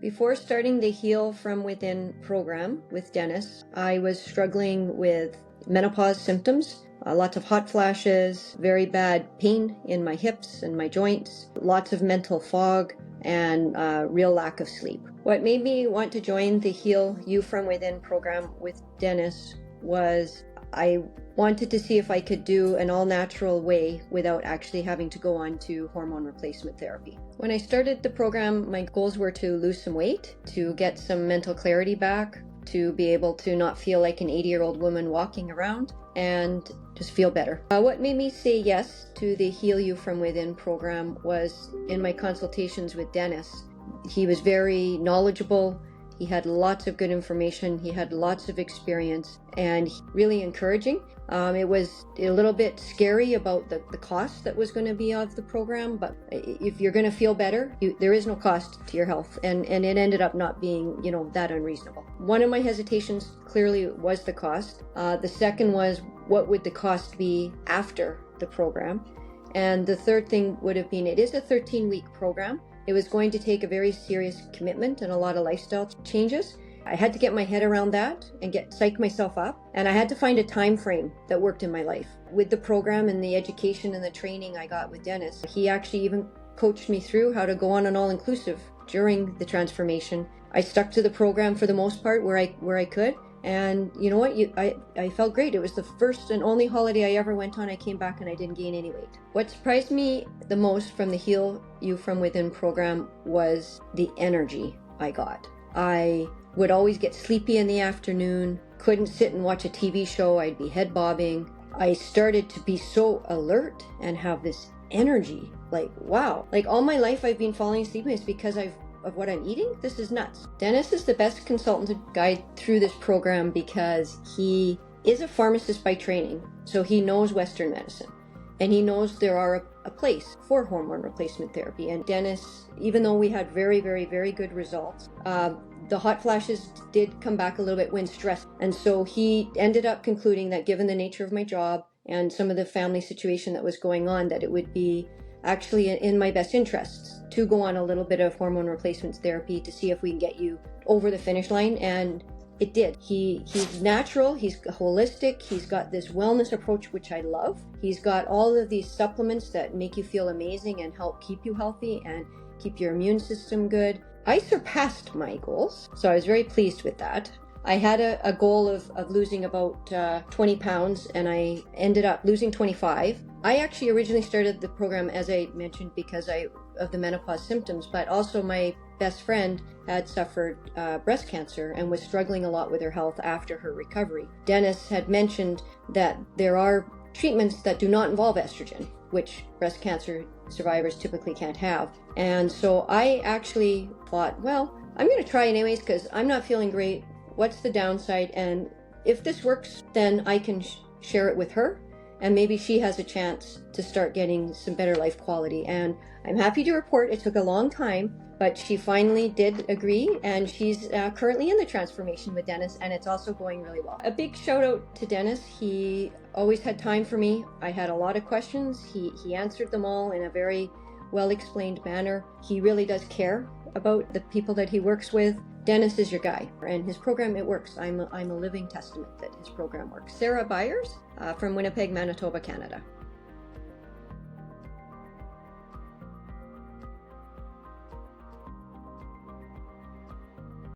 Before starting the Heal From Within program with Dennis, I was struggling with menopause symptoms, lots of hot flashes, very bad pain in my hips and my joints, lots of mental fog, and real lack of sleep. What made me want to join the Heal You From Within program with Dennis was I wanted to see if I could do an all-natural way without actually having to go on to hormone replacement therapy. When I started the program, my goals were to lose some weight, to get some mental clarity back, to be able to not feel like an 80-year-old woman walking around, and just feel better. What made me say yes to the Heal You From Within program was in my consultations with Dennis. He was very knowledgeable. He had lots of good information. He had lots of experience and really encouraging. It was a little bit scary about the cost that was going to be of the program, but if you're going to feel better, there is no cost to your health, and it ended up not being, that unreasonable. One of my hesitations clearly was the cost. The second was, what would the cost be after the program? And the third thing would have been, it is a 13-week program. It was going to take a very serious commitment and a lot of lifestyle changes. I had to get my head around that and psych myself up. And I had to find a time frame that worked in my life. With the program and the education and the training I got with Dennis, he actually even coached me through how to go on an all-inclusive during the transformation. I stuck to the program for the most part where I could. And you know what? I felt great. It was the first and only holiday I ever went on. I came back and I didn't gain any weight. What surprised me the most from the Heal You From Within program was the energy I got. I would always get sleepy in the afternoon, couldn't sit and watch a TV show. I'd be head bobbing. I started to be so alert and have this energy. Like, wow. Like all my life I've been falling asleep, and it's because of what I'm eating? This is nuts. Dennis is the best consultant to guide through this program because he is a pharmacist by training. So he knows Western medicine and he knows there are a place for hormone replacement therapy. And Dennis, even though we had very, very, very good results, the hot flashes did come back a little bit when stressed. And so he ended up concluding that given the nature of my job and some of the family situation that was going on, that it would be actually in my best interests to go on a little bit of hormone replacement therapy to see if we can get you over the finish line. And it did. He's natural, he's holistic, he's got this wellness approach, which I love. He's got all of these supplements that make you feel amazing and help keep you healthy and keep your immune system good. I surpassed my goals, so I was very pleased with that. I had a goal of losing about 20 pounds, and I ended up losing 25. I actually originally started the program, as I mentioned, because of the menopause symptoms, but also my best friend had suffered breast cancer and was struggling a lot with her health after her recovery. Dennis had mentioned that there are treatments that do not involve estrogen, which breast cancer survivors typically can't have. And so I actually thought, well, I'm going to try anyways because I'm not feeling great. What's the downside? And if this works, then I can share it with her, and maybe she has a chance to start getting some better life quality. And I'm happy to report it took a long time, but she finally did agree, and she's currently in the transformation with Dennis, and it's also going really well. A big shout out to Dennis. He always had time for me. I had a lot of questions. He answered them all in a very well explained manner. He really does care about the people that he works with. Dennis is your guy, and his program, it works. I'm a living testament that his program works. Sarah BYERS from Winnipeg, Manitoba, Canada.